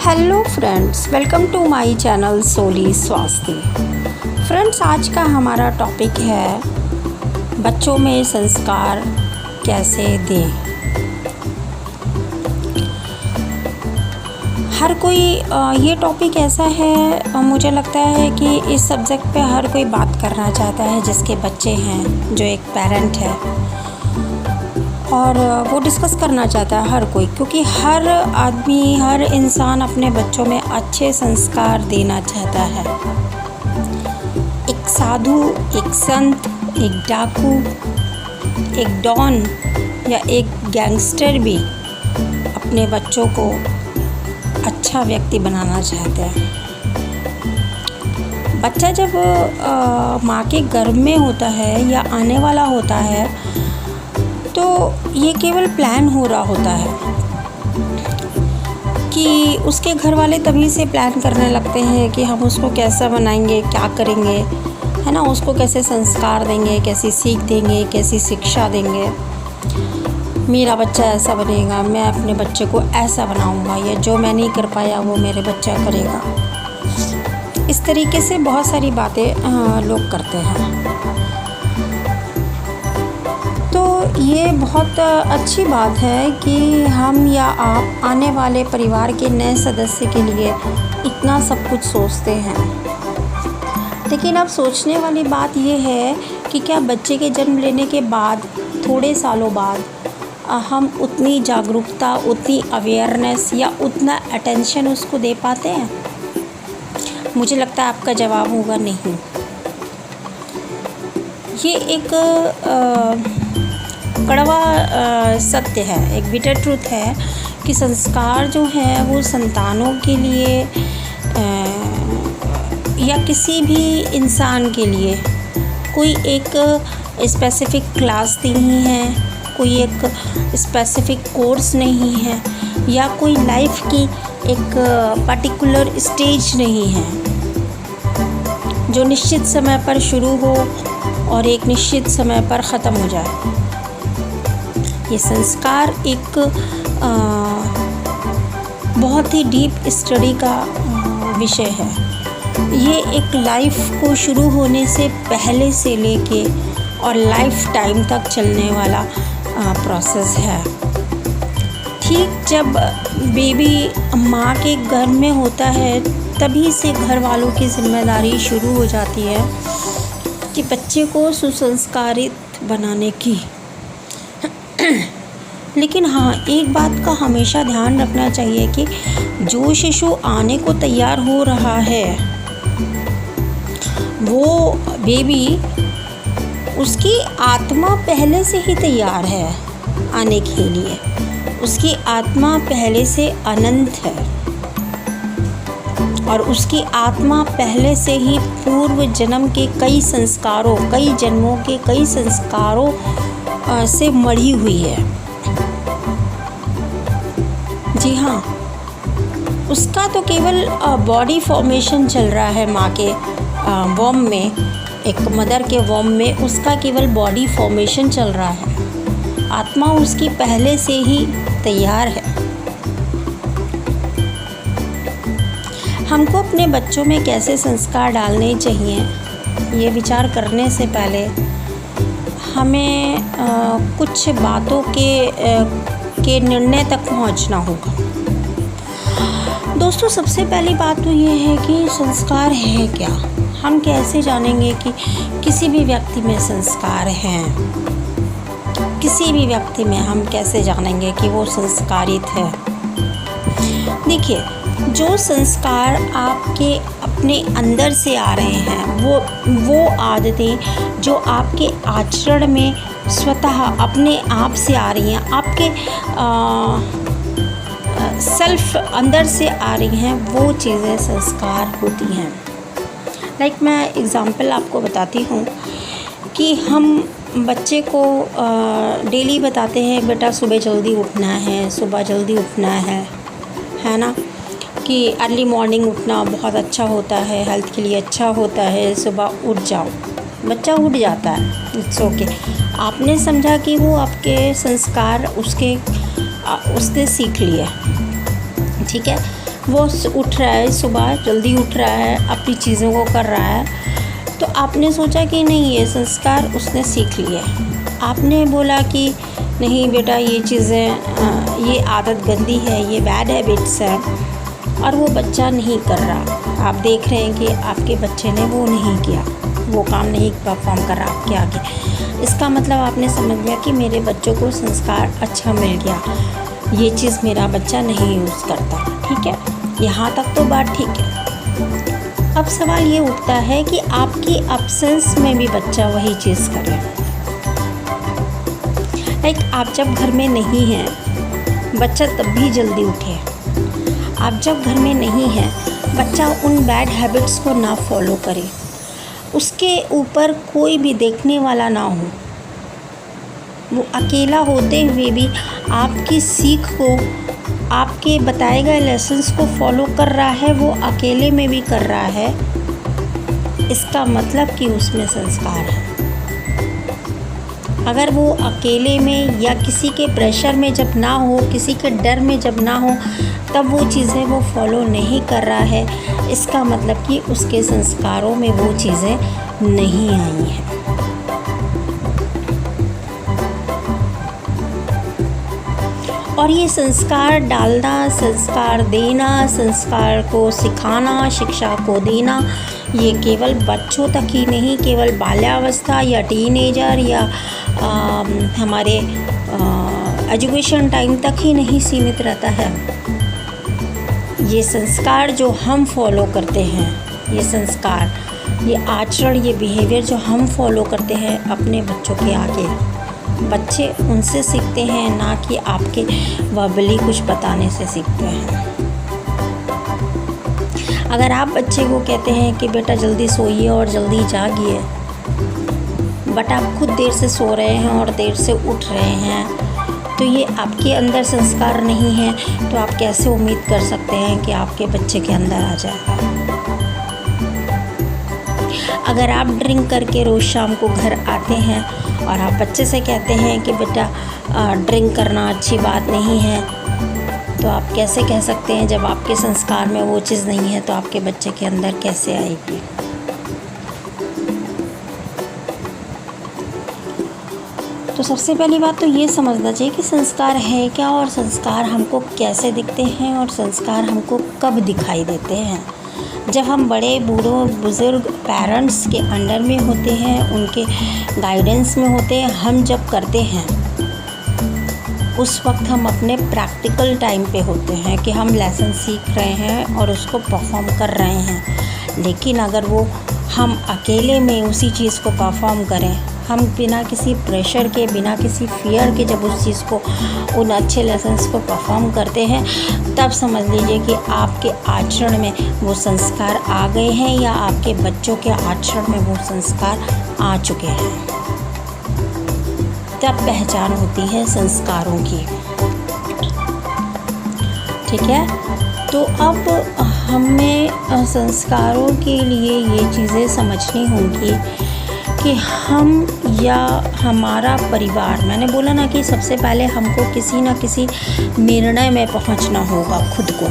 Hello friends, welcome to my channel सोली स्वास्थ्य। Friends, आज का हमारा टॉपिक है बच्चों में संस्कार कैसे दें। हर कोई ये टॉपिक ऐसा है, मुझे लगता है कि इस सब्जेक्ट पे हर कोई बात करना चाहता है जिसके बच्चे हैं, जो एक पेरेंट है, और वो डिस्कस करना चाहता है हर कोई, क्योंकि हर आदमी, हर इंसान अपने बच्चों में अच्छे संस्कार देना चाहता है। एक साधु, एक संत, एक डाकू, एक डॉन या एक गैंगस्टर भी अपने बच्चों को अच्छा व्यक्ति बनाना चाहते हैं। बच्चा जब माँ के गर्भ में होता है या आने वाला होता है तो ये केवल प्लान हो रहा होता है कि उसके घर वाले तभी से प्लान करने लगते हैं कि हम उसको कैसा बनाएंगे, क्या करेंगे, है ना, उसको कैसे संस्कार देंगे, कैसी सीख देंगे, कैसी शिक्षा देंगे। मेरा बच्चा ऐसा बनेगा, मैं अपने बच्चे को ऐसा बनाऊंगा, या जो मैं नहीं कर पाया वो मेरे बच्चा करेगा। इस तरीके से बहुत सारी बातें लोग करते हैं। तो ये बहुत अच्छी बात है कि हम या आप आने वाले परिवार के नए सदस्य के लिए इतना सब कुछ सोचते हैं। लेकिन अब सोचने वाली बात ये है कि क्या बच्चे के जन्म लेने के बाद थोड़े सालों बाद हम उतनी जागरूकता, उतनी अवेयरनेस या उतना अटेंशन उसको दे पाते हैं? मुझे लगता है आपका जवाब होगा नहीं। ये एक कड़वा सत्य है, एक बिटर ट्रूथ है कि संस्कार जो है वो संतानों के लिए या किसी भी इंसान के लिए कोई एक स्पेसिफ़िक क्लास नहीं है, कोई एक स्पेसिफ़िक कोर्स नहीं है, या कोई लाइफ की एक पर्टिकुलर स्टेज नहीं है जो निश्चित समय पर शुरू हो और एक निश्चित समय पर ख़त्म हो जाए। ये संस्कार एक बहुत ही डीप स्टडी का विषय है। ये एक लाइफ को शुरू होने से पहले से लेके और लाइफ टाइम तक चलने वाला प्रोसेस है। ठीक जब बेबी माँ के गर्भ में होता है तभी से घर वालों की जिम्मेदारी शुरू हो जाती है कि बच्चे को सुसंस्कारित बनाने की। लेकिन हाँ, एक बात का हमेशा ध्यान रखना चाहिए कि जो शिशु आने को तैयार हो रहा है, वो बेबी, उसकी आत्मा पहले से ही तैयार है आने के लिए। उसकी आत्मा पहले से अनंत है और उसकी आत्मा पहले से ही पूर्व जन्म के कई संस्कारों, कई जन्मों के कई संस्कारों से मढ़ी हुई है। जी हाँ, उसका तो केवल बॉडी फॉर्मेशन चल रहा है माँ के वॉम में, एक मदर के वॉम में उसका केवल बॉडी फॉर्मेशन चल रहा है। आत्मा उसकी पहले से ही तैयार है। हमको अपने बच्चों में कैसे संस्कार डालने चाहिए, ये विचार करने से पहले हमें कुछ बातों के निर्णय तक पहुंचना होगा। दोस्तों, सबसे पहली बात तो ये है कि संस्कार है क्या। हम कैसे जानेंगे कि किसी भी व्यक्ति में संस्कार हैं? किसी भी व्यक्ति में हम कैसे जानेंगे कि वो संस्कारित है? देखिए, जो संस्कार आपके अपने अंदर से आ रहे हैं, वो आदतें जो आपके आचरण में स्वतः अपने आप से आ रही हैं, आपके सेल्फ अंदर से आ रही हैं, वो चीज़ें संस्कार होती हैं। लाइक मैं एग्ज़ाम्पल आपको बताती हूँ कि हम बच्चे को डेली बताते हैं, बेटा सुबह जल्दी उठना है, सुबह जल्दी उठना है ना, कि अर्ली मॉर्निंग उठना बहुत अच्छा होता है, हेल्थ के लिए अच्छा होता है, सुबह उठ जाओ। बच्चा उठ जाता है, इट्स ओके। आपने समझा कि वो आपके संस्कार उसने सीख लिए, ठीक है। वो उठ रहा है, सुबह जल्दी उठ रहा है, अपनी चीज़ों को कर रहा है, तो आपने सोचा कि नहीं ये संस्कार उसने सीख लिए। आपने बोला कि नहीं बेटा ये चीज़ें, ये आदत गंदी है, ये बैड हैबिट्स है, और वो बच्चा नहीं कर रहा। आप देख रहे हैं कि आपके बच्चे ने वो नहीं किया, वो काम नहीं परफॉर्म कर रहा आपके आगे। इसका मतलब आपने समझ लिया कि मेरे बच्चों को संस्कार अच्छा मिल गया, ये चीज़ मेरा बच्चा नहीं यूज़ करता। ठीक है, यहाँ तक तो बात ठीक है। अब सवाल ये उठता है कि आपकी एब्सेंस में भी बच्चा वही चीज़ करे। लाइक आप जब घर में नहीं हैं, बच्चा तब भी जल्दी उठे। आप जब घर में नहीं हैं, बच्चा उन बैड हैबिट्स को ना फॉलो करे, उसके ऊपर कोई भी देखने वाला ना हो, वो अकेला होते हुए भी आपकी सीख को, आपके बताए गए लेसन्स को फॉलो कर रहा है, वो अकेले में भी कर रहा है, इसका मतलब कि उसमें संस्कार है। अगर वो अकेले में या किसी के प्रेशर में जब ना हो, किसी के डर में जब ना हो, तब वो चीज़ें वो फॉलो नहीं कर रहा है, इसका मतलब कि उसके संस्कारों में वो चीज़ें नहीं आई हैं। और ये संस्कार डालना, संस्कार देना, संस्कार को सिखाना, शिक्षा को देना, ये केवल बच्चों तक ही नहीं, केवल बाल्यावस्था या टीनेजर या हमारे एजुकेशन टाइम तक ही नहीं सीमित रहता है। ये संस्कार जो हम फॉलो करते हैं, ये संस्कार, ये आचरण, ये बिहेवियर जो हम फॉलो करते हैं अपने बच्चों के आगे, बच्चे उनसे सीखते हैं, ना कि आपके वर्बली कुछ बताने से सीखते हैं। अगर आप बच्चे को कहते हैं कि बेटा जल्दी सोइए और जल्दी जागिए, बट आप खुद देर से सो रहे हैं और देर से उठ रहे हैं, तो ये आपके अंदर संस्कार नहीं है, तो आप कैसे उम्मीद कर सकते हैं कि आपके बच्चे के अंदर आ जाएगा। अगर आप ड्रिंक करके रोज़ शाम को घर आते हैं और आप बच्चे से कहते हैं कि बेटा ड्रिंक करना अच्छी बात नहीं है, तो आप कैसे कह सकते हैं, जब आपके संस्कार में वो चीज़ नहीं है तो आपके बच्चे के अंदर कैसे आएगी। तो सबसे पहली बात तो ये समझना चाहिए कि संस्कार है क्या, और संस्कार हमको कैसे दिखते हैं, और संस्कार हमको कब दिखाई देते हैं। जब हम बड़े बूढ़ों बुज़ुर्ग पेरेंट्स के अंडर में होते हैं, उनके गाइडेंस में होते हैं, हम जब करते हैं उस वक्त हम अपने प्रैक्टिकल टाइम पे होते हैं कि हम लेसन सीख रहे हैं और उसको परफॉर्म कर रहे हैं। लेकिन अगर वो हम अकेले में उसी चीज़ को परफॉर्म करें, हम बिना किसी प्रेशर के, बिना किसी फियर के जब उस चीज़ को, उन अच्छे लेसन्स को परफॉर्म करते हैं, तब समझ लीजिए कि आपके आचरण में वो संस्कार आ गए हैं या आपके बच्चों के आचरण में वो संस्कार आ चुके हैं। तब पहचान होती है संस्कारों की। ठीक है, तो अब हमें संस्कारों के लिए ये चीज़ें समझनी होंगी कि हम या हमारा परिवार, मैंने बोला ना कि सबसे पहले हमको किसी न किसी निर्णय में पहुंचना होगा खुद को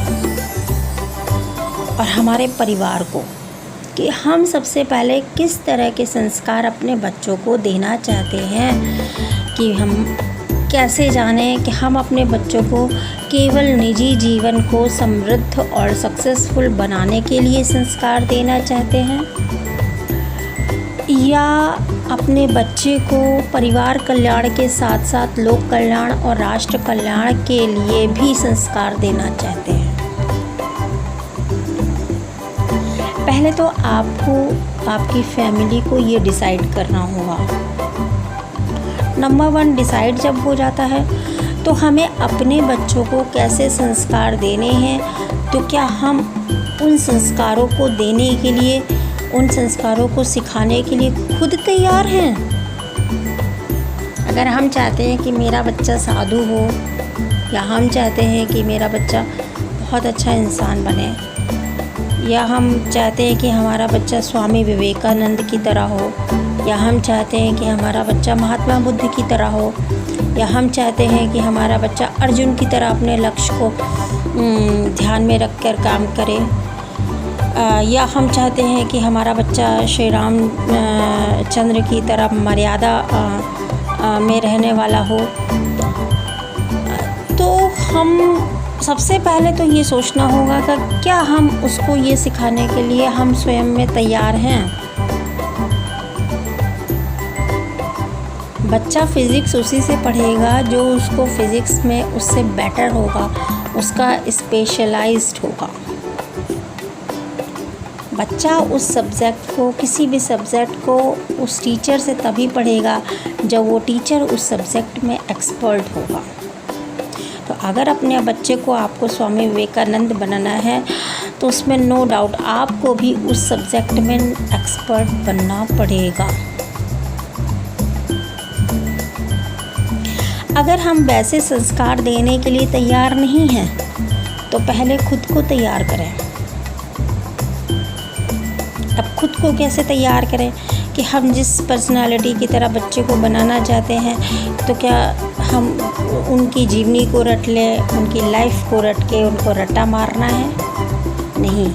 और हमारे परिवार को, कि हम सबसे पहले किस तरह के संस्कार अपने बच्चों को देना चाहते हैं, कि हम कैसे जानें कि हम अपने बच्चों को केवल निजी जीवन को समृद्ध और सक्सेसफुल बनाने के लिए संस्कार देना चाहते हैं, या अपने बच्चे को परिवार कल्याण के साथ साथ लोक कल्याण और राष्ट्र कल्याण के लिए भी संस्कार देना चाहते हैं। पहले तो आपको, आपकी फैमिली को ये डिसाइड करना होगा। नंबर 1 डिसाइड जब हो जाता है तो हमें अपने बच्चों को कैसे संस्कार देने हैं, तो क्या हम उन संस्कारों को देने के लिए, उन संस्कारों को सिखाने के लिए खुद तैयार हैं। अगर हम चाहते हैं कि मेरा बच्चा साधु हो, या हम चाहते हैं कि मेरा बच्चा बहुत अच्छा इंसान बने, या हम चाहते हैं कि हमारा बच्चा स्वामी विवेकानंद की तरह हो, या हम चाहते हैं कि हमारा बच्चा महात्मा बुद्ध की तरह हो, या हम चाहते हैं कि हमारा बच्चा अर्जुन की तरह अपने लक्ष्य को ध्यान में रख कर काम करे, या हम चाहते हैं कि हमारा बच्चा श्री राम चंद्र की तरह मर्यादा में रहने वाला हो। तो हम सबसे पहले तो ये सोचना होगा कि क्या हम उसको ये सिखाने के लिए हम स्वयं में तैयार हैं। बच्चा फ़िज़िक्स उसी से पढ़ेगा जो उसको फ़िज़िक्स में उससे बेटर होगा, उसका स्पेशलाइज्ड होगा। बच्चा उस सब्जेक्ट को, किसी भी सब्जेक्ट को उस टीचर से तभी पढ़ेगा जब वो टीचर उस सब्जेक्ट में एक्सपर्ट होगा। तो अगर अपने बच्चे को आपको स्वामी विवेकानंद बनाना है तो उसमें नो डाउट आपको भी उस सब्जेक्ट में एक्सपर्ट बनना पड़ेगा। अगर हम वैसे संस्कार देने के लिए तैयार नहीं हैं तो पहले खुद को तैयार करें। अब खुद को कैसे तैयार करें कि हम जिस पर्सनालिटी की तरह बच्चे को बनाना चाहते हैं, तो क्या हम उनकी जीवनी को रट लें, उनकी लाइफ को रट के उनको रट्टा मारना है? नहीं।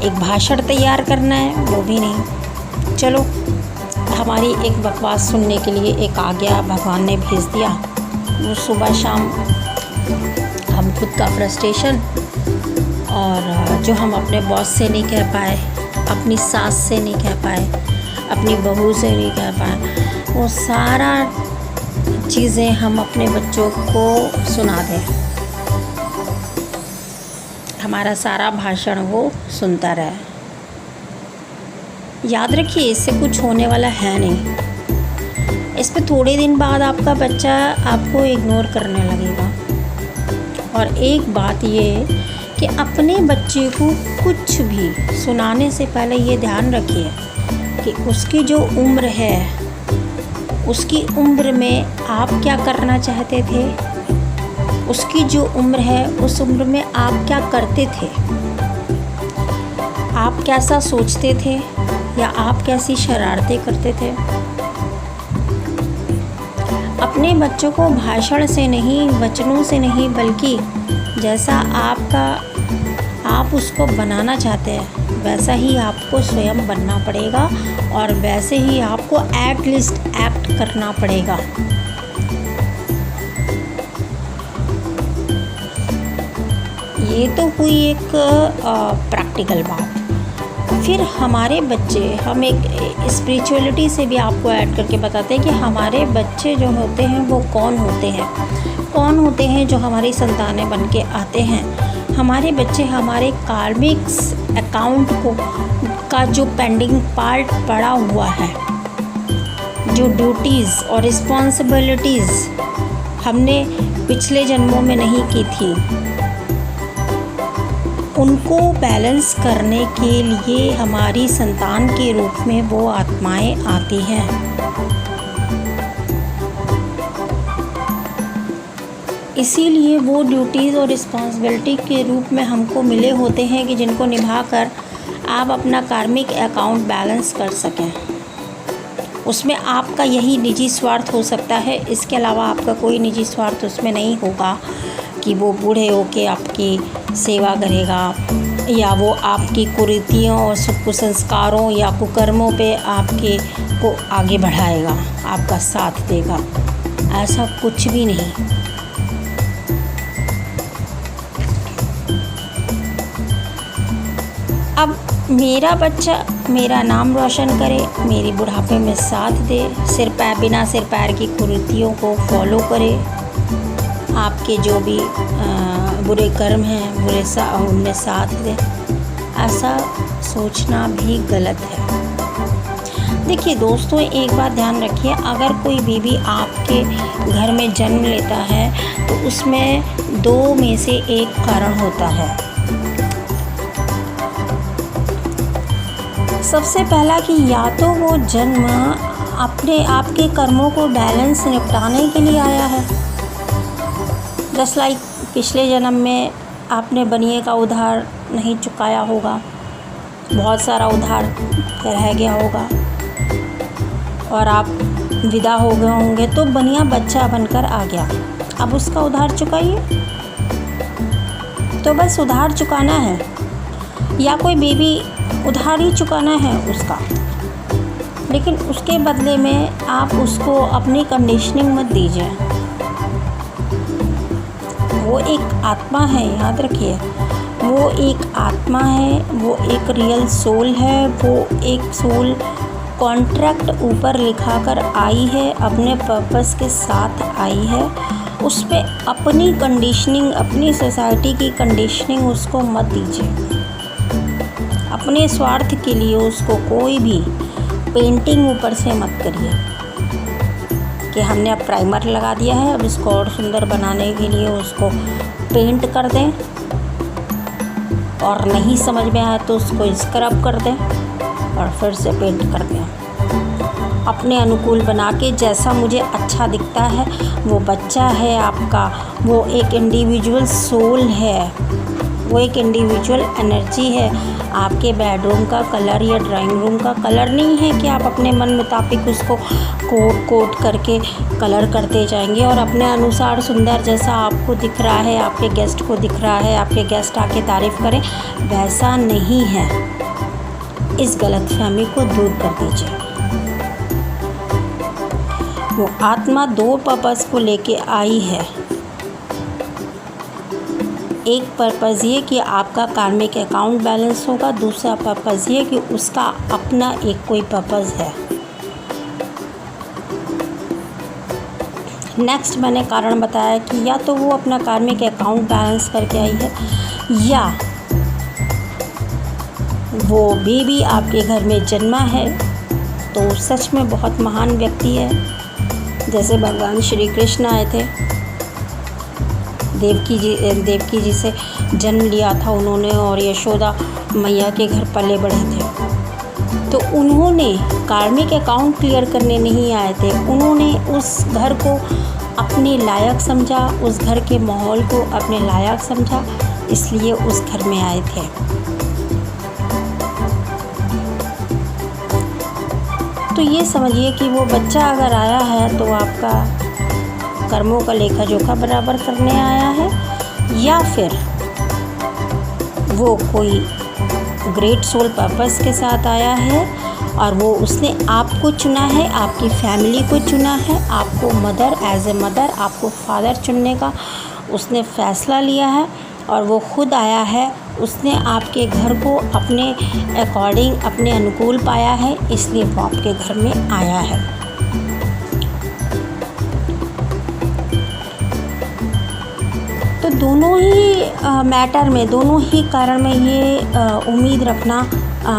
एक भाषण तैयार करना है, वो भी नहीं। चलो, हमारी एक बकवास सुनने के लिए एक आ गया, भगवान ने भेज दिया। वो सुबह शाम हम खुद का फ्रस्ट्रेशन और जो हम अपने बॉस से नहीं कह पाए, अपनी सास से नहीं कह पाए, अपनी बहू से नहीं कह पाए, वो सारा चीज़ें हम अपने बच्चों को सुना दें। हमारा सारा भाषण वो सुनता रहे। याद रखिए, इससे कुछ होने वाला है नहीं। इस पे थोड़े दिन बाद आपका बच्चा आपको इग्नोर करने लगेगा। और एक बात ये कि अपने बच्चे को कुछ भी सुनाने से पहले ये ध्यान रखिए कि उसकी जो उम्र है, उसकी उम्र में आप क्या करना चाहते थे, उसकी जो उम्र है उस उम्र में आप क्या करते थे, आप कैसा सोचते थे या आप कैसी शरारतें करते थे। अपने बच्चों को भाषण से नहीं, वचनों से नहीं, बल्कि जैसा आप उसको बनाना चाहते हैं वैसा ही आपको स्वयं बनना पड़ेगा और वैसे ही आपको एटलीस्ट एक्ट करना पड़ेगा। ये तो हुई एक प्रैक्टिकल बात। फिर हमारे बच्चे, हम एक स्पिरिचुअलिटी से भी आपको ऐड करके बताते हैं कि हमारे बच्चे जो होते हैं वो कौन होते हैं जो हमारी संतानें बन के आते हैं। हमारे बच्चे हमारे कार्मिक्स अकाउंट का जो पेंडिंग पार्ट पड़ा हुआ है, जो ड्यूटीज़ और रिस्पॉन्सिबिलिटीज़ हमने पिछले जन्मों में नहीं की थी, उनको बैलेंस करने के लिए हमारी संतान के रूप में वो आत्माएं आती हैं। इसीलिए वो ड्यूटीज़ और रिस्पॉन्सिबिलिटी के रूप में हमको मिले होते हैं कि जिनको निभाकर आप अपना कार्मिक अकाउंट बैलेंस कर सकें। उसमें आपका यही निजी स्वार्थ हो सकता है, इसके अलावा आपका कोई निजी स्वार्थ उसमें नहीं होगा कि वो बूढ़े होके आपकी सेवा करेगा या वो आपकी कुरीतियों और कुसंस्कारों या कुकर्मों पे आपके को आगे बढ़ाएगा, आपका साथ देगा। ऐसा कुछ भी नहीं। अब मेरा बच्चा मेरा नाम रोशन करे, मेरी बुढ़ापे में साथ दे, बिना सिर पैर की कुरीतियों को फॉलो करे, आपके जो भी बुरे कर्म हैं उनमें साथ दे। ऐसा सोचना भी गलत है। देखिए दोस्तों, एक बात ध्यान रखिए, अगर कोई बेबी आपके घर में जन्म लेता है तो उसमें दो में से एक कारण होता है। सबसे पहला कि या तो वो जन्म आपके कर्मों को बैलेंस निपटाने के लिए आया है, जस्ट लाइक पिछले जन्म में आपने बनिए का उधार नहीं चुकाया होगा, बहुत सारा उधार रह गया होगा, और आप विदा हो गए होंगे तो बढ़िया बच्चा बनकर आ गया, अब उसका उधार चुकाइए। तो बस उधार चुकाना है, या कोई बेबी उधार ही चुकाना है उसका, लेकिन उसके बदले में आप उसको अपनी कंडीशनिंग मत दीजिए। वो एक आत्मा है, याद रखिए, वो एक आत्मा है, वो एक रियल सोल है, वो एक सोल कॉन्ट्रैक्ट ऊपर लिखा कर आई है, अपने पर्पस के साथ आई है। उस पे अपनी कंडीशनिंग, अपनी सोसाइटी की कंडीशनिंग उसको मत दीजिए। अपने स्वार्थ के लिए उसको कोई भी पेंटिंग ऊपर से मत करिए कि हमने अब प्राइमर लगा दिया है, अब इसको और सुंदर बनाने के लिए उसको पेंट कर दें, और नहीं समझ में आया तो उसको स्क्रब कर दें और फिर से पेंट कर दें। अपने अनुकूल बना के, जैसा मुझे अच्छा दिखता है, वो बच्चा है आपका, वो एक इंडिविजुअल सोल है, वो एक इंडिविजुअल एनर्जी है। आपके बेडरूम का कलर या ड्राइंग रूम का कलर नहीं है कि आप अपने मन मुताबिक उसको कोट करके कलर करते जाएंगे और अपने अनुसार सुंदर, जैसा आपको दिख रहा है, आपके गेस्ट को दिख रहा है, आपके गेस्ट आके तारीफ़ करें, वैसा नहीं है। इस गलतफहमी को दूर कर दीजिए। वो आत्मा दो पर्पस को लेके आई है। एक पर्पज़ ये कि आपका कार्मिक अकाउंट बैलेंस होगा, दूसरा पर्पज़ ये कि उसका अपना एक कोई पर्पज़ है। नेक्स्ट मैंने कारण बताया कि या तो वो अपना कार्मिक अकाउंट बैलेंस करके आई है, या वो बेबी आपके घर में जन्मा है तो सच में बहुत महान व्यक्ति है। जैसे भगवान श्री कृष्ण आए थे, देवकी जी से जन्म लिया था उन्होंने, और यशोदा मैया के घर पले बढ़े थे। तो उन्होंने कार्मिक अकाउंट क्लियर करने नहीं आए थे, उन्होंने उस घर को अपने लायक समझा, उस घर के माहौल को अपने लायक समझा, इसलिए उस घर में आए थे। तो ये समझिए कि वो बच्चा अगर आया है तो आपका कर्मों का लेखा जोखा बराबर करने आया है, या फिर वो कोई ग्रेट सोल पर्पस के साथ आया है और वो उसने आपको चुना है, आपकी फैमिली को चुना है, आपको मदर एज ए मदर, आपको फादर चुनने का उसने फ़ैसला लिया है, और वो खुद आया है, उसने आपके घर को अपने अकॉर्डिंग, अपने अनुकूल पाया है, इसलिए वो आपके घर में आया है। तो दोनों ही मैटर में, दोनों ही कारण में ये उम्मीद रखना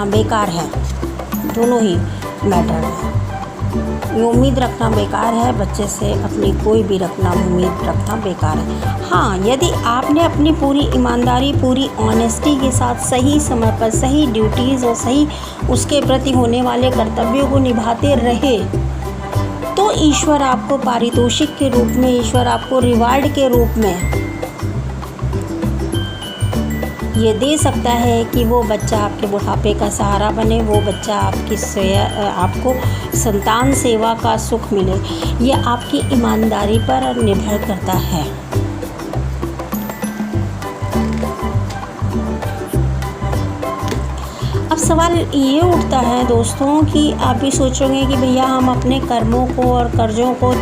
बेकार है। दोनों ही मैटर में ये उम्मीद रखना बेकार है, बच्चे से अपनी कोई भी उम्मीद रखना बेकार है। हाँ, यदि आपने अपनी पूरी ईमानदारी, पूरी ऑनेस्टी के साथ सही समय पर सही ड्यूटीज़ और सही उसके प्रति होने वाले कर्तव्यों को निभाते रहे, तो ईश्वर आपको पारितोषिक के रूप में, ईश्वर आपको रिवार्ड के रूप में ये दे सकता है कि वो बच्चा आपके बुढ़ापे का सहारा बने, वो बच्चा आपको संतान सेवा का सुख मिले। ये आपकी ईमानदारी पर निर्भर करता है। अब सवाल ये उठता है दोस्तों कि आप भी सोचोगे कि भैया हम अपने कर्मों को और कर्ज़ों को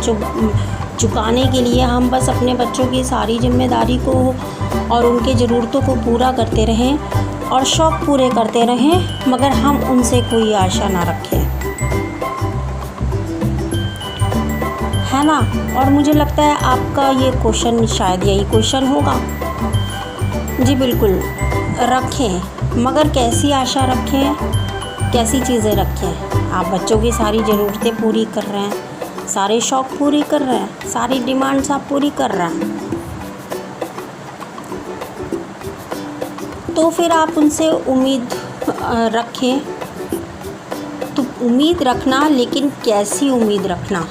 चुकाने के लिए हम बस अपने बच्चों की सारी जिम्मेदारी को और उनके ज़रूरतों को पूरा करते रहें और शौक़ पूरे करते रहें, मगर हम उनसे कोई आशा ना रखें, है ना। और मुझे लगता है आपका ये क्वेश्चन, शायद यही क्वेश्चन होगा। जी बिल्कुल, रखें, मगर कैसी आशा रखें, कैसी चीज़ें रखें। आप बच्चों की सारी ज़रूरतें पूरी कर रहे हैं, सारे शौक़ पूरी कर रहे हैं, सारी डिमांड्स आप पूरी कर रहे हैं, तो फिर आप उनसे उम्मीद रखें। तो उम्मीद रखना, लेकिन कैसी उम्मीद रखना,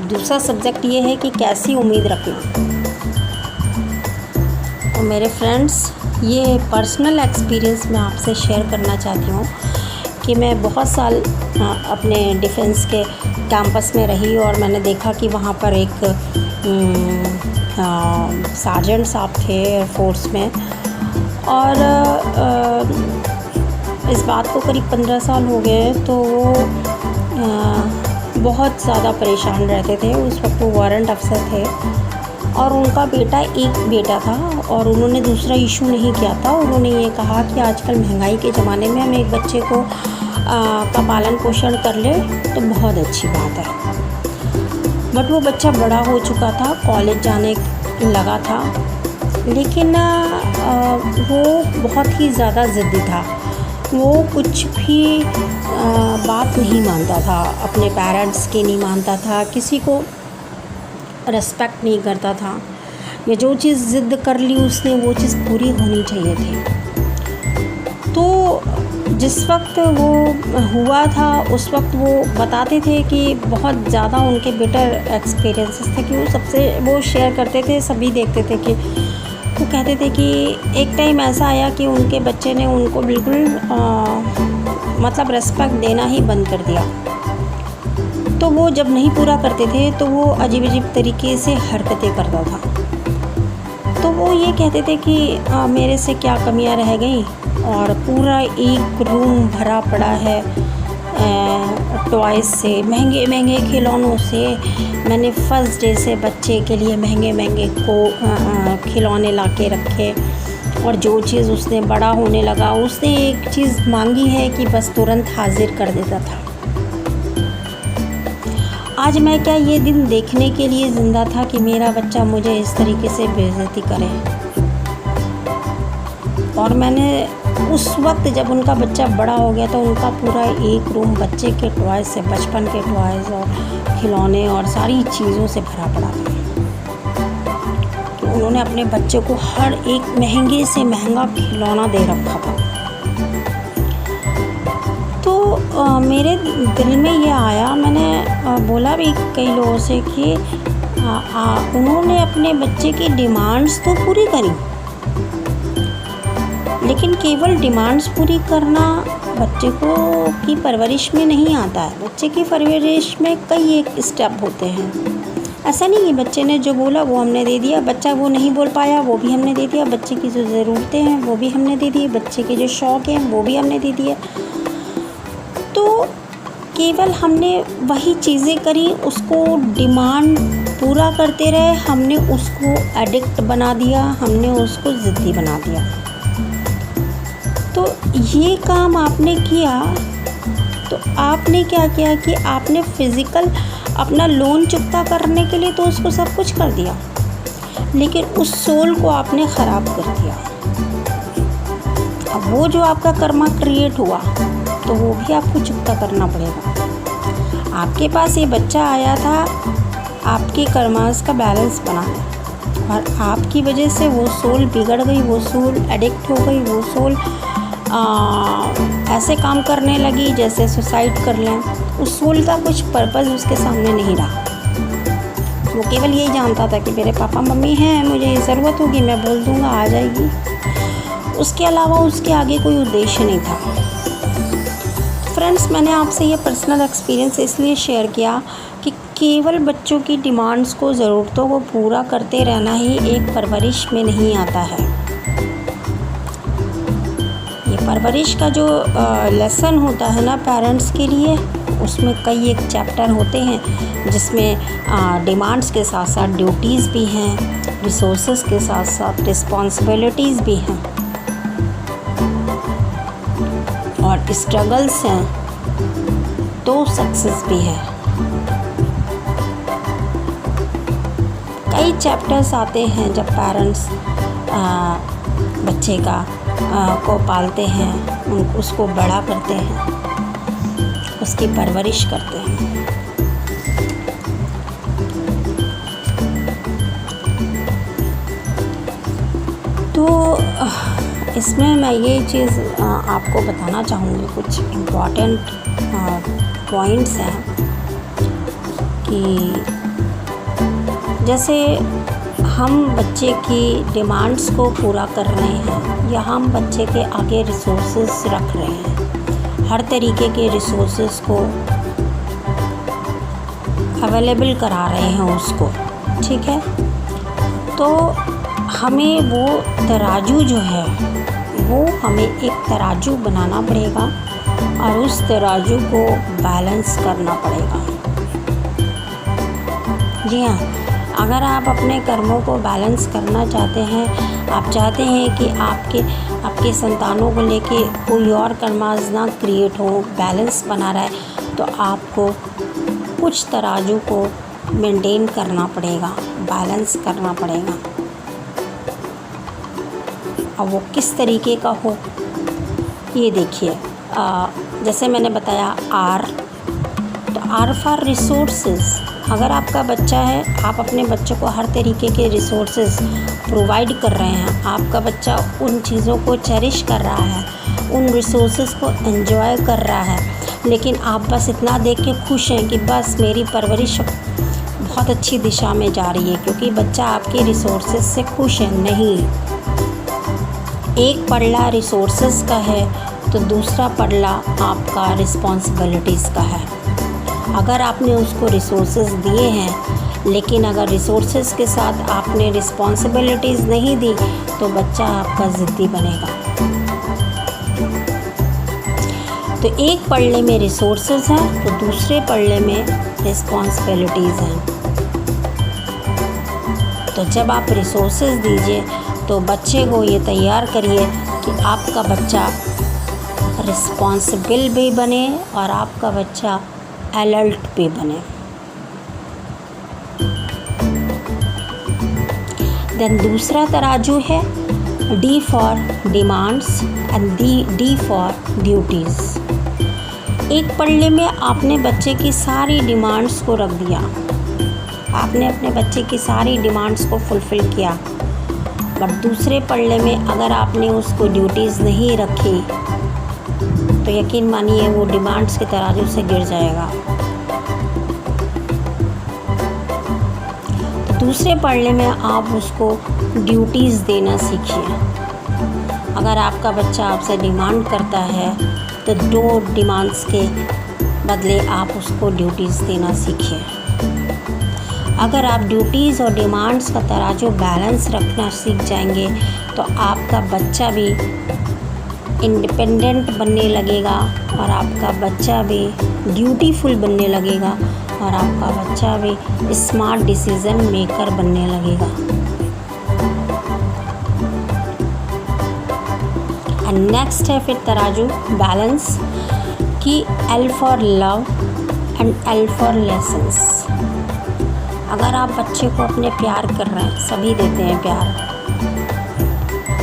दूसरा सब्जेक्ट ये है कि कैसी उम्मीद रखना। तो मेरे फ्रेंड्स, ये पर्सनल एक्सपीरियंस मैं आपसे शेयर करना चाहती हूँ कि मैं बहुत साल अपने डिफेंस के कैंपस में रही और मैंने देखा कि वहाँ पर एक सार्जेंट साहब थे एयरफोर्स में, और इस बात को करीब 15 साल हो गए। तो वो बहुत ज़्यादा परेशान रहते थे। उस वक्त वो वारंट अफसर थे और उनका एक बेटा था और उन्होंने दूसरा इशू नहीं किया था। उन्होंने ये कहा कि आजकल महंगाई के ज़माने में हम एक बच्चे को का पालन पोषण कर ले तो बहुत अच्छी बात है। बट वो बच्चा बड़ा हो चुका था, कॉलेज जाने लगा था, लेकिन वो बहुत ही ज़्यादा ज़िद्दी था। वो कुछ भी बात नहीं मानता था, अपने पेरेंट्स की नहीं मानता था, किसी को रेस्पेक्ट नहीं करता था। या जो चीज़ ज़िद कर ली उसने, वो चीज़ पूरी होनी चाहिए थी। तो जिस वक्त वो हुआ था उस वक्त वो बताते थे कि बहुत ज़्यादा उनके बेटर एक्सपीरियंसेस थे, कि वो सबसे वो शेयर करते थे, सभी देखते थे। कि वो कहते थे कि एक टाइम ऐसा आया कि उनके बच्चे ने उनको बिल्कुल मतलब रेस्पेक्ट देना ही बंद कर दिया। तो वो जब नहीं पूरा करते थे तो वो अजीब तरीके से हरकतें करता था। तो वो ये कहते थे कि मेरे से क्या कमियां रह गई, और पूरा एक रूम भरा पड़ा है टॉयज़ से, महंगे महंगे खिलौनों से। मैंने फर्स्ट डे से बच्चे के लिए महंगे महंगे खिलौने ला के रखे, और जो चीज़ उसने बड़ा होने लगा, उसने एक चीज़ मांगी है कि बस तुरंत हाजिर कर देता था। आज मैं क्या ये दिन देखने के लिए ज़िंदा था कि मेरा बच्चा मुझे इस तरीके से बेइज्जती करे। और मैंने उस वक्त जब उनका बच्चा बड़ा हो गया तो उनका पूरा एक रूम बच्चे के टॉयज़ से, बचपन के टॉयज़ और खिलौने और सारी चीज़ों से भरा पड़ा था। कि उन्होंने अपने बच्चे को हर एक महंगे से महंगा खिलौना दे रखा था। तो मेरे दिल में ये आया, मैंने बोला भी कई लोगों से कि उन्होंने अपने बच्चे की डिमांड्स तो पूरी करी, लेकिन केवल डिमांड्स पूरी करना बच्चे को की परवरिश में नहीं आता है। बच्चे की परवरिश में कई एक स्टेप होते हैं। ऐसा नहीं कि बच्चे ने जो बोला वो हमने दे दिया, बच्चा वो नहीं बोल पाया वो भी हमने दे दिया, बच्चे की जो ज़रूरतें हैं वो भी हमने दे दिए, बच्चे के जो शौक़ हैं वो भी हमने दे दिए। तो केवल हमने वही चीज़ें करी, उसको डिमांड पूरा करते रहे, हमने उसको एडिक्ट बना दिया, हमने उसको ज़िद्दी बना दिया। तो ये काम आपने किया तो आपने क्या किया कि आपने फ़िज़िकल अपना लोन चुकता करने के लिए तो उसको सब कुछ कर दिया, लेकिन उस सोल को आपने ख़राब कर दिया। अब वो जो आपका कर्मा क्रिएट हुआ तो वो भी आपको चुकता करना पड़ेगा। आपके पास ये बच्चा आया था आपके कर्मास का बैलेंस बनाने, और आपकी वजह से वो सोल बिगड़ गई, वो सोल एडिक्ट हो गई, वो सोल ऐसे काम करने लगी जैसे सुसाइड कर लें। उस सोल का कुछ पर्पज़ उसके सामने नहीं रहा। वो केवल यही जानता था कि मेरे पापा मम्मी हैं, मुझे ये ज़रूरत होगी मैं बोल दूँगा आ जाएगी। उसके अलावा उसके आगे कोई उद्देश्य नहीं था। फ्रेंड्स, मैंने आपसे ये पर्सनल एक्सपीरियंस इसलिए शेयर किया कि केवल बच्चों की डिमांड्स को, ज़रूरतों को पूरा करते रहना ही एक परवरिश में नहीं आता है। ये परवरिश का जो लेसन होता है ना पेरेंट्स के लिए, उसमें कई एक चैप्टर होते हैं जिसमें डिमांड्स के साथ साथ ड्यूटीज़ भी हैं, रिसोर्सेज के साथ साथ रिस्पॉन्सिबिलिटीज़ भी हैं, और स्ट्रगल्स हैं तो सक्सेस भी है। कई चैप्टर्स आते हैं जब पेरेंट्स बच्चे को पालते हैं, उसको बड़ा करते हैं, उसकी परवरिश करते हैं। तो इसमें मैं ये चीज़ आपको बताना चाहूँगी, कुछ इम्पॉर्टेंट पॉइंट्स हैं कि जैसे हम बच्चे की डिमांड्स को पूरा कर रहे हैं या हम बच्चे के आगे रिसोर्सेज रख रहे हैं, हर तरीके के रिसोर्सेज को अवेलेबल करा रहे हैं उसको, ठीक है। तो हमें वो तराजू जो है वो हमें एक तराजू बनाना पड़ेगा और उस तराजू को बैलेंस करना पड़ेगा। जी हाँ, अगर आप अपने कर्मों को बैलेंस करना चाहते हैं, आप चाहते हैं कि आपके संतानों को लेके कोई और कर्मास ना क्रिएट हो, बैलेंस बना रहे, तो आपको कुछ तराजू को मेंटेन करना पड़ेगा, बैलेंस करना पड़ेगा। अब वो किस तरीके का हो, ये देखिए। जैसे मैंने बताया आर, तो आर फॉर रिसोर्सेज। अगर आपका बच्चा है, आप अपने बच्चों को हर तरीके के रिसोर्सेज प्रोवाइड कर रहे हैं, आपका बच्चा उन चीज़ों को चेरिश कर रहा है, उन रिसोर्सेज को एंजॉय कर रहा है, लेकिन आप बस इतना देख के खुश हैं कि बस मेरी परवरिश बहुत अच्छी दिशा में जा रही है, क्योंकि बच्चा आपके रिसोर्सेज से खुश है। नहीं, एक पड़ला रिसोर्सेज का है तो दूसरा पड़ला आपका रिस्पॉन्सिबिलिटीज़ का है। अगर आपने उसको रिसोर्सेज दिए हैं, लेकिन अगर रिसोर्सेज के साथ आपने रिस्पॉन्सिबिलिटीज़ नहीं दी, तो बच्चा आपका ज़िद्दी बनेगा। तो एक पड़ले में रिसोर्सेज हैं तो दूसरे पड़ले में रिस्पॉन्सिबिलिटीज़ हैं। तो जब आप रिसोर्सेज दीजिए तो बच्चे को ये तैयार करिए कि आपका बच्चा रिस्पॉन्सिबल भी बने और आपका बच्चा अलर्ट भी बने। देन दूसरा तराजू है D for demands and D for duties. एक पड़ले में आपने बच्चे की सारी डिमांड्स को रख दिया, आपने अपने बच्चे की सारी डिमांड्स को फुलफ़िल किया, बट दूसरे पड़ले में अगर आपने उसको ड्यूटीज़ नहीं रखी तो यकीन मानिए वो डिमांड्स के तराजू से गिर जाएगा। तो दूसरे पड़ले में आप उसको ड्यूटीज़ देना सीखिए। अगर आपका बच्चा आपसे डिमांड करता है तो 2 डिमांड्स के बदले आप उसको ड्यूटीज़ देना सीखिए। अगर आप ड्यूटीज़ और डिमांड्स का तराजू बैलेंस रखना सीख जाएंगे तो आपका बच्चा भी इंडिपेंडेंट बनने लगेगा और आपका बच्चा भी ड्यूटीफुल बनने लगेगा और आपका बच्चा भी स्मार्ट डिसीज़न मेकर बनने लगेगा। एंड नेक्स्ट है फिर तराजू बैलेंस कि L for love and L for lessons. अगर आप बच्चे को अपने प्यार कर रहे हैं, सभी देते हैं प्यार,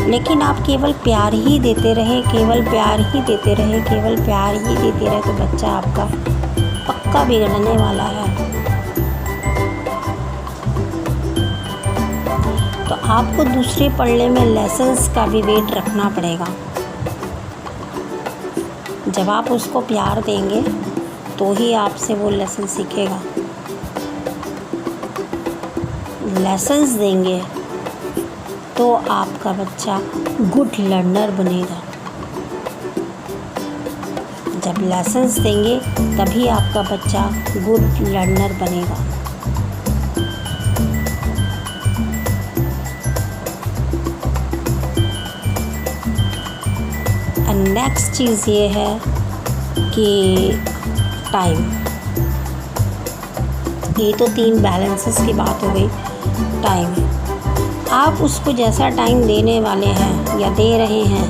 लेकिन आप केवल प्यार ही देते रहे, केवल प्यार ही देते रहे, केवल प्यार ही देते रहे, तो बच्चा आपका पक्का बिगड़ने वाला है। तो आपको दूसरे पड़ले में लेसन्स का भी वेट रखना पड़ेगा। जब आप उसको प्यार देंगे तो ही आपसे वो लेसन सीखेगा। लेसन्स देंगे तो आपका बच्चा गुड लर्नर बनेगा। जब लेसन्स देंगे तभी आपका बच्चा गुड लर्नर बनेगा। एंड नेक्स्ट चीज़ ये है कि टाइम। ये तो 3 बैलेंसेस की बात हो गई। टाइम, आप उसको जैसा टाइम देने वाले हैं या दे रहे हैं,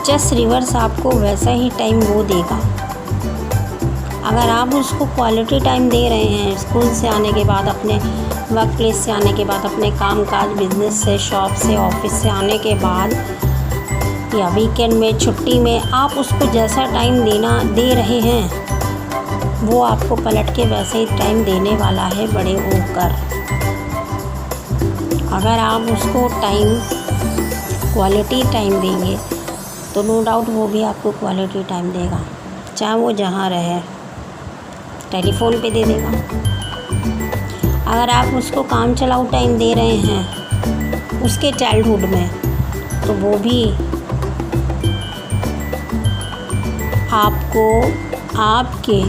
जस्ट रिवर्स आपको वैसा ही टाइम वो देगा। अगर आप उसको क्वालिटी टाइम दे रहे हैं, स्कूल से आने के बाद, अपने वर्क प्लेस से आने के बाद, अपने काम काज बिजनेस से, शॉप से, ऑफिस से आने के बाद, या वीकेंड में, छुट्टी में, आप उसको जैसा टाइम दे रहे हैं वो आपको पलट के वैसे ही टाइम देने वाला है बड़े होकर। अगर आप उसको क्वालिटी टाइम देंगे तो नो डाउट वो भी आपको क्वालिटी टाइम देगा, चाहे वो जहाँ रहे, टेलीफोन पे दे देगा। अगर आप उसको काम चलाऊ टाइम दे रहे हैं उसके चाइल्डहुड में, तो वो भी आपको आपके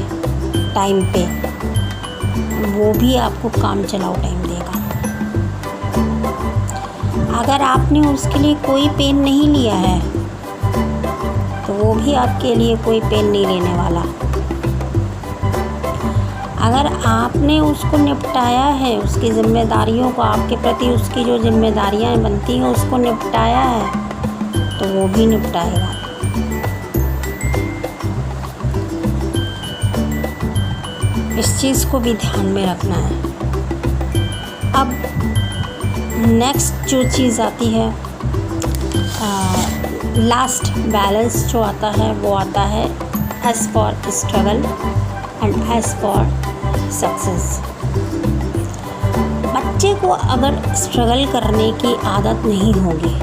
टाइम पे वो भी आपको काम चलाओ टाइम देगा। अगर आपने उसके लिए कोई पेन नहीं लिया है तो वो भी आपके लिए कोई पेन नहीं लेने वाला। अगर आपने उसको निपटाया है, उसकी ज़िम्मेदारियों को, आपके प्रति उसकी जो ज़िम्मेदारियाँ बनती हैं उसको निपटाया है तो वो भी निपटाएगा। इस चीज़ को भी ध्यान में रखना है। अब नेक्स्ट जो चीज़ आती है, लास्ट बैलेंस जो आता है वो आता है as for struggle and as for success. बच्चे को अगर स्ट्रगल करने की आदत नहीं होगी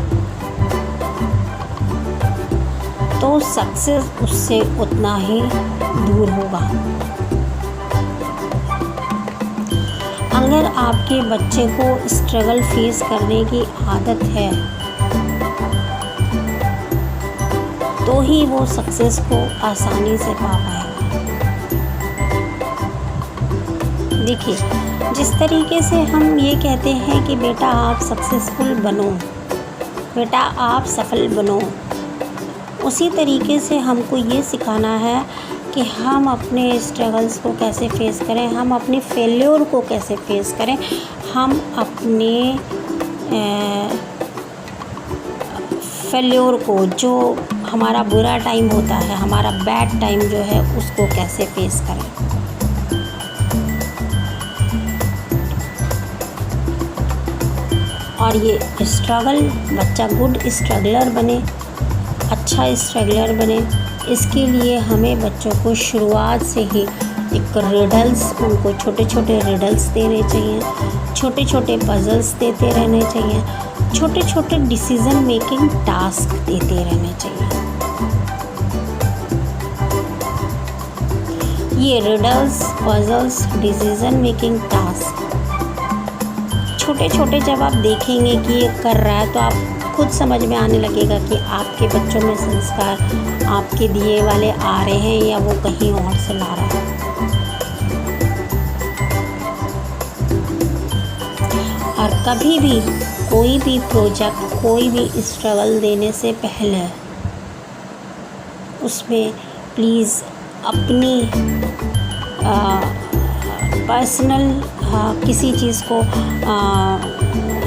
तो सक्सेस उससे उतना ही दूर होगा। अगर आपके बच्चे को स्ट्रगल फेस करने की आदत है तो ही वो सक्सेस को आसानी से पा पाएगा। देखिए, जिस तरीके से हम ये कहते हैं कि बेटा आप सक्सेसफुल बनो, बेटा आप सफल बनो, उसी तरीके से हमको ये सिखाना है कि हम अपने स्ट्रगल्स को कैसे फेस करें, हम अपने फेल्योर को कैसे फेस करें, हम अपने फेल्योर को, जो हमारा बुरा टाइम होता है, हमारा बैड टाइम जो है, उसको कैसे फेस करें। और ये स्ट्रगल, बच्चा गुड स्ट्रगलर बने, अच्छा स्ट्रगलर बने, इसके लिए हमें बच्चों को शुरुआत से ही एक रिडल्स, उनको छोटे छोटे रिडल्स देने चाहिए, छोटे छोटे पजल्स देते रहने चाहिए, छोटे छोटे डिसीज़न मेकिंग टास्क देते रहने चाहिए। ये riddles, puzzles, decision making task छोटे छोटे जब आप देखेंगे कि ये कर रहा है तो आप खुद समझ में आने लगेगा कि आपके बच्चों में संस्कार आपके दिए वाले आ रहे हैं या वो कहीं और से ला रहा है। और कभी भी कोई भी प्रोजेक्ट, कोई भी स्ट्रगल देने से पहले उसमें प्लीज़ अपनी पर्सनल किसी चीज़ को,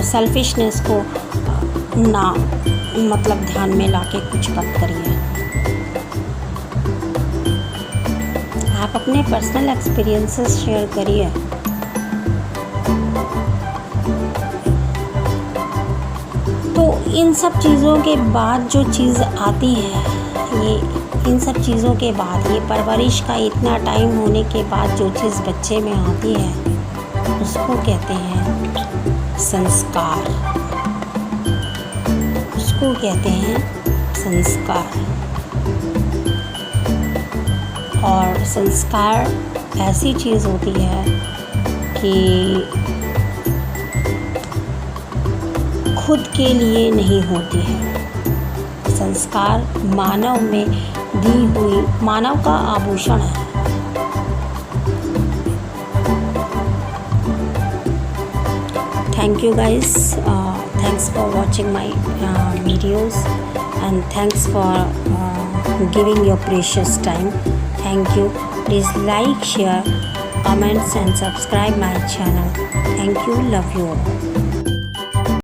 सेल्फिशनेस को ना मतलब ध्यान में लाके कुछ मत करिए। आप अपने पर्सनल एक्सपीरियंसेस शेयर करिए। तो इन सब चीज़ों के बाद जो चीज़ आती है, ये इन सब चीज़ों के बाद, ये परवरिश का इतना टाइम होने के बाद जो चीज़ बच्चे में आती है उसको कहते हैं संस्कार। उसको कहते हैं संस्कार। और संस्कार ऐसी चीज़ होती है कि खुद के लिए नहीं होती है। संस्कार मानव में दी हुई, मानव का आभूषण है। Thank you guys, thanks for watching my videos and thanks for giving your precious time. Thank you. Please like, share, comments and subscribe my channel. Thank you. Love you all.